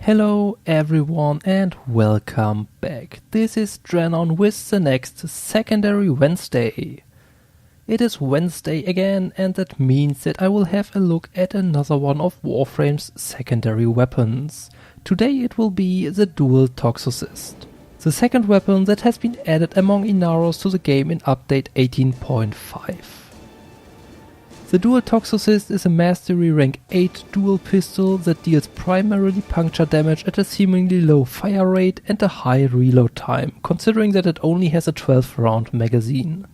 Hello everyone and welcome back. This is Drenon with the next Secondary Wednesday. It is Wednesday again, and that means that I will have a look at another one of Warframe's secondary weapons. Today it will be the Dual Toxocyst, the second weapon that has been added among Inaros to the game in update 18.5. The Dual Toxocyst is a Mastery rank 8 dual pistol that deals primarily puncture damage at a seemingly low fire rate and a high reload time, considering that it only has a 12 round magazine.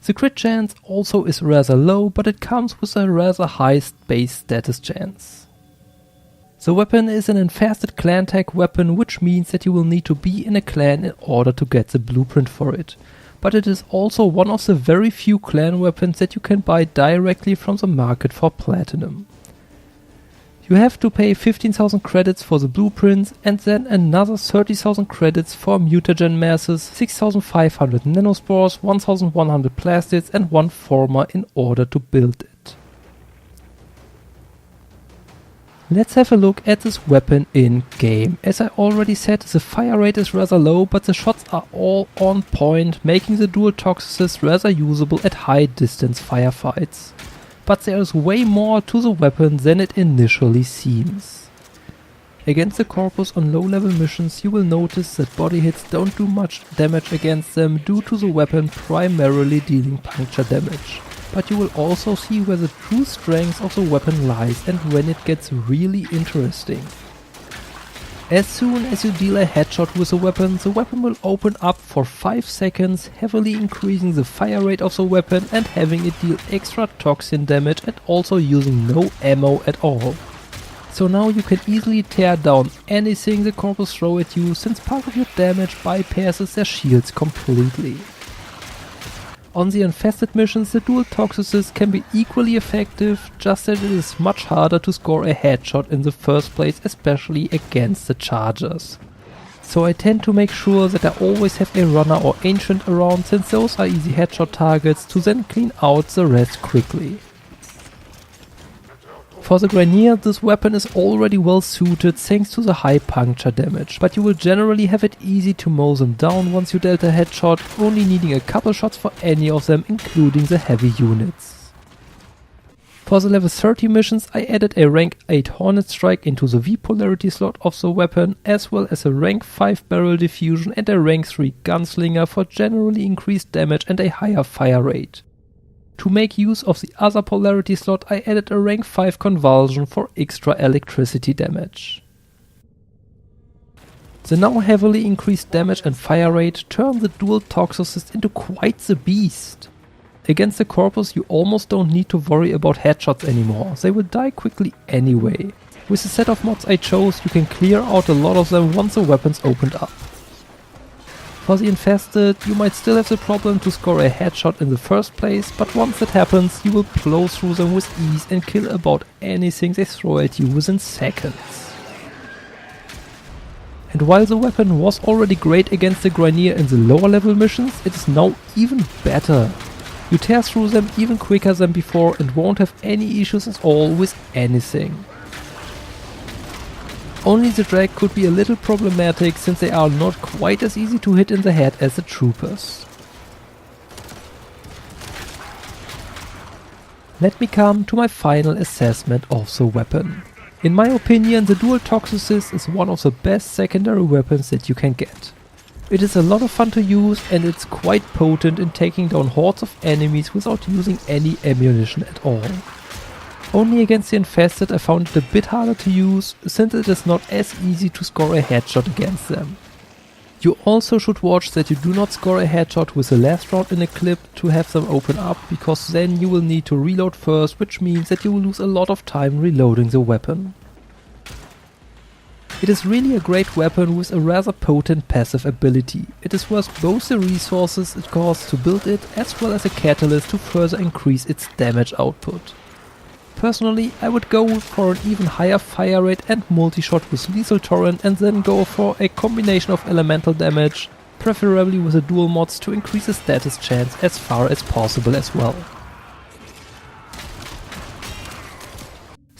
The crit chance also is rather low, but it comes with a rather high base status chance. The weapon is an infested clan tag weapon, which means that you will need to be in a clan in order to get the blueprint for it. But it is also one of the very few clan weapons that you can buy directly from the market for platinum. You have to pay 15,000 credits for the blueprints and then another 30,000 credits for mutagen masses, 6,500 nanospores, 1,100 plastids and 1 former in order to build it. Let's have a look at this weapon in game. As I already said, the fire rate is rather low, but the shots are all on point, making the Dual Toxocyst rather usable at high distance firefights. But there is way more to the weapon than it initially seems. Against the corpus on low level missions, you will notice that body hits don't do much damage against them due to the weapon primarily dealing puncture damage. But you will also see where the true strength of the weapon lies and when it gets really interesting. As soon as you deal a headshot with the weapon will open up for 5 seconds, heavily increasing the fire rate of the weapon and having it deal extra toxin damage and also using no ammo at all. So now you can easily tear down anything the corpus throw at you, since part of your damage bypasses their shields completely. On the infested missions, the Dual Toxocyst can be equally effective, just that it is much harder to score a headshot in the first place, especially against the chargers. So I tend to make sure that I always have a runner or ancient around, since those are easy headshot targets to then clean out the rest quickly. For the Granier, this weapon is already well suited thanks to the high puncture damage, but you will generally have it easy to mow them down once you dealt a headshot, only needing a couple shots for any of them, including the heavy units. For the level 30 missions, I added a rank 8 Hornet Strike into the V polarity slot of the weapon, as well as a rank 5 Barrel Diffusion and a rank 3 Gunslinger for generally increased damage and a higher fire rate. To make use of the other polarity slot, I added a rank 5 Convulsion for extra electricity damage. The now heavily increased damage and fire rate turn the Dual Toxocyst into quite the beast. Against the corpus you almost don't need to worry about headshots anymore, they will die quickly anyway. With the set of mods I chose, you can clear out a lot of them once the weapons opened up. For the infested, you might still have the problem to score a headshot in the first place, but once that happens, you will plow through them with ease and kill about anything they throw at you within seconds. And while the weapon was already great against the Granier in the lower level missions, it is now even better. You tear through them even quicker than before and won't have any issues at all with anything. Only the drag could be a little problematic, since they are not quite as easy to hit in the head as the troopers. Let me come to my final assessment of the weapon. In my opinion, the Dual Toxocyst is one of the best secondary weapons that you can get. It is a lot of fun to use and it's quite potent in taking down hordes of enemies without using any ammunition at all. Only against the infested I found it a bit harder to use, since it is not as easy to score a headshot against them. You also should watch that you do not score a headshot with the last round in a clip to have them open up, because then you will need to reload first, which means that you will lose a lot of time reloading the weapon. It is really a great weapon with a rather potent passive ability. It is worth both the resources it costs to build it, as well as a catalyst to further increase its damage output. Personally, I would go for an even higher fire rate and multi-shot with Lethal Torrent, and then go for a combination of elemental damage, preferably with the dual mods to increase the status chance as far as possible as well.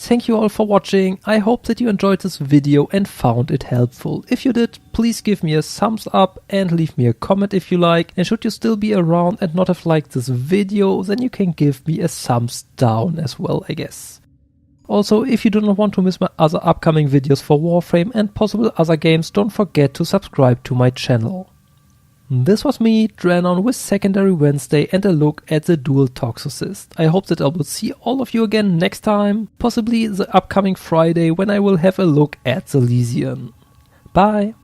Thank you all for watching. I hope that you enjoyed this video and found it helpful. If you did, please give me a thumbs up and leave me a comment if you like. And should you still be around and not have liked this video, then you can give me a thumbs down as well, I guess. Also, if you do not want to miss my other upcoming videos for Warframe and possible other games, don't forget to subscribe to my channel. This was me, Dranon, with Secondary Wednesday and a look at the Dual Toxocyst. I hope that I will see all of you again next time, possibly the upcoming Friday when I will have a look at the Lesion. Bye!